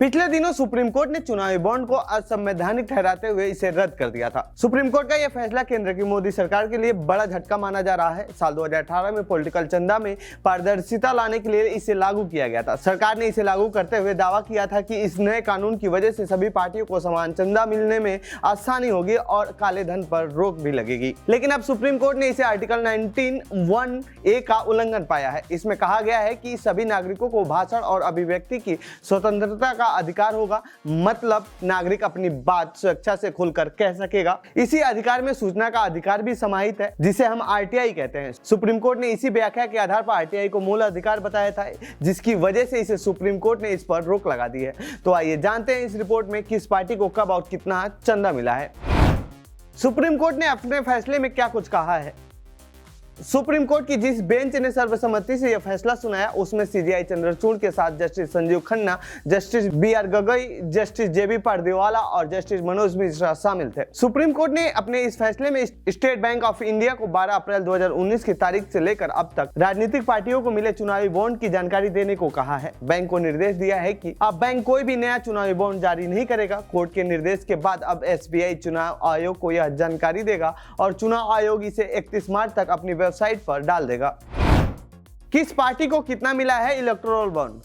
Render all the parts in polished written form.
पिछले दिनों supreme court ने चुनावी बॉन्ड को असंवैधानिक ठहराते हुए इसे रद्द कर दिया था। सुप्रीम कोर्ट का यह फैसला केंद्र की मोदी सरकार के लिए बड़ा झटका माना जा रहा है। साल 2018 में पॉलिटिकल चंदा में पारदर्शिता लाने के लिए इसे लागू किया गया था। सरकार ने इसे लागू करते हुए दावा किया था कि इस नए कानून की वजह से सभी पार्टियों को समान चंदा मिलने में आसानी होगी और काले धन पर रोक भी लगेगी। लेकिन अब सुप्रीम कोर्ट ने इसे आर्टिकल 19(1)(a) का उल्लंघन पाया है। इसमें कहा गया है कि सभी नागरिकों को भाषण और अभिव्यक्ति की स्वतंत्रता का अधिकार होगा, मतलब नागरिक अपनी बात स्वेच्छा से खुलकर कह सकेगा। इसी अधिकार में सूचना का अधिकार भी समाहित है, जिसे हम आरटीआई कहते हैं। सुप्रीम कोर्ट ने इसी व्याख्या के आधार पर आरटीआई को मूल अधिकार बताया था, जिसकी वजह से इसे सुप्रीम कोर्ट ने इस पर रोक लगा दी है। तो आइए जानते हैं इस रिपोर्ट में किस पार्टी को कब और कितना चंदा मिला है। सुप्रीम कोर्ट ने अपने फैसले में क्या कुछ कहा है। सुप्रीम कोर्ट की जिस बेंच ने सर्वसम्मति से यह फैसला सुनाया, उसमें सीजीआई चंद्रचूड़ के साथ justice Sanjiv Khanna, justice BR Gavai, justice JB Pardiwala और जस्टिस मनोज मिश्रा शामिल थे। सुप्रीम कोर्ट ने अपने इस फैसले में स्टेट बैंक ऑफ इंडिया को 12 अप्रैल 2019 की तारीख से लेकर अब तक राजनीतिक पार्टियों को मिले चुनावी बॉन्ड की जानकारी देने को कहा है। बैंक को निर्देश दिया है कि अब बैंक कोई भी नया चुनावी बॉन्ड जारी नहीं करेगा। कोर्ट के निर्देश के बाद अब एसबीआई चुनाव आयोग को यह जानकारी देगा और चुनाव आयोग इसे 31 मार्च तक अपनी वेबसाइट पर डाल देगा। किस पार्टी को कितना मिला है इलेक्टोरल बॉन्ड।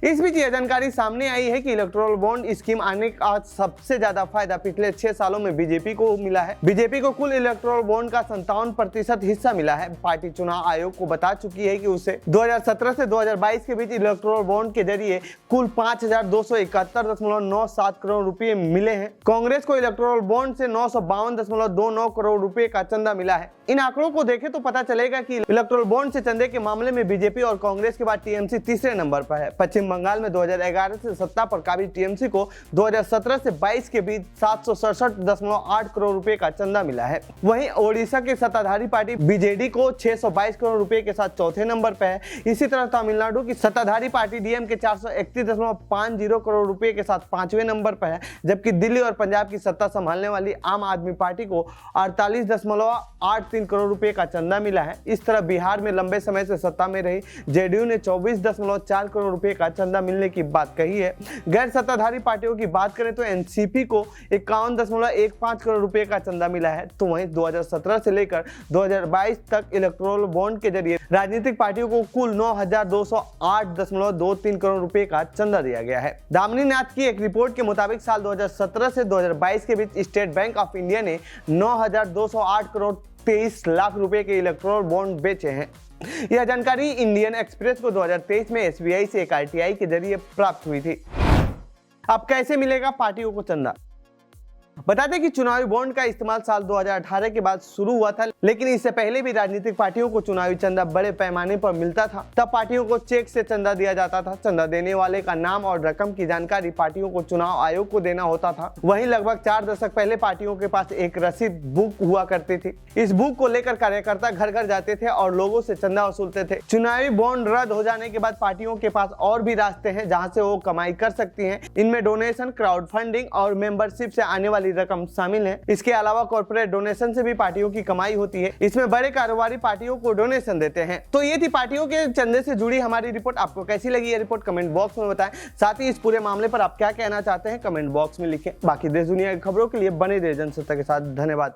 इस बीच यह जानकारी सामने आई है कि इलेक्टोरल बॉन्ड स्कीम आने का सबसे ज्यादा फायदा पिछले 6 सालों में बीजेपी को मिला है। बीजेपी को कुल इलेक्टोरल बॉन्ड का 57% हिस्सा मिला है। पार्टी चुनाव आयोग को बता चुकी है कि उसे 2017 से 2022 के बीच इलेक्टोरल बॉन्ड के जरिए कुल 5271.97 करोड़ रुपए मिले हैं। कांग्रेस को इलेक्टोरल बॉन्ड से 952.29 करोड़ रुपए का चंदा मिला है। इन आंकड़ों को देखें तो पता चलेगा कि इलेक्टोरल बॉन्ड से चंदे के मामले में बीजेपी और कांग्रेस के बाद टीएमसी तीसरे नंबर पर है। पश्चिम बंगाल में 2011 से सत्ता पर काबिज टीएमसी को 2017 से 22 के बीच 767.8 करोड़ रुपए का चंदा मिला है। वहीं ओडिशा के सत्ताधारी पार्टी बीजेडी को 622 करोड़ रुपए के साथ चौथे नंबर पर है। इसी तरह तमिलनाडु की सत्ताधारी पार्टी डीएम के 431.50 करोड़ रुपए के साथ 5वें नंबर पर है, जबकि दिल्ली और पंजाब की सत्ता संभालने वाली आम आदमी पार्टी को 48.83 करोड़ रुपए का चंदा मिला है। इस तरह बिहार में लंबे समय से सत्ता में रही जेडीयू ने 24.4 करोड़ रुपए का चंदा मिलने की बात कही है। गैर सत्ताधारी पार्टियों की बात करें तो एनसीपी को 51.15 करोड़ रुपए का चंदा मिला है। तो वहीं 2017 से लेकर 2022 तक इलेक्टोरल बॉन्ड के जरिए राजनीतिक पार्टियों को कुल 9208.23 करोड़ रुपए का चंदा दिया गया है। दामिनी नाथ की एक रिपोर्ट के मुताबिक साल 2017 से 2022 के बीच स्टेट बैंक ऑफ इंडिया ने 9208 करोड़ 23 लाख रुपए के इलेक्टोरल बॉन्ड बेचे हैं। यह जानकारी इंडियन एक्सप्रेस को 2023 में एसबीआई से एक आरटीआई के जरिए प्राप्त हुई थी। अब कैसे मिलेगा पार्टियों को चंदा। बता दें कि चुनावी बॉन्ड का इस्तेमाल साल 2018 के बाद शुरू हुआ था, लेकिन इससे पहले भी राजनीतिक पार्टियों को चुनावी चंदा बड़े पैमाने पर मिलता था। तब पार्टियों को चेक से चंदा दिया जाता था। चंदा देने वाले का नाम और रकम की जानकारी पार्टियों को चुनाव आयोग को देना होता था। वहीं लगभग 4 दशक पहले पार्टियों के पास एक रसीद बुक हुआ करती थी। इस बुक को लेकर कार्यकर्ता घर घर जाते थे और लोगों से चंदा वसूलते थे। चुनावी बॉन्ड रद्द हो जाने के बाद पार्टियों के पास और भी रास्ते हैं जहाँ से वो कमाई कर सकती है। इनमें डोनेशन, क्राउड फंडिंग और मेंबरशिप से आने वाली रकम शामिल है। इसके अलावा कॉर्पोरेट डोनेशन से भी पार्टियों की कमाई होती है। इसमें बड़े कारोबारी पार्टियों को डोनेशन देते हैं। तो ये थी पार्टियों के चंदे से जुड़ी हमारी रिपोर्ट। आपको कैसी लगी ये रिपोर्ट कमेंट बॉक्स में बताएं। साथ ही इस पूरे मामले पर आप क्या कहना चाहते हैं कमेंट बॉक्स में लिखें। बाकी देश दुनिया की खबरों के लिए बने रहिए जनसत्ता के साथ। धन्यवाद।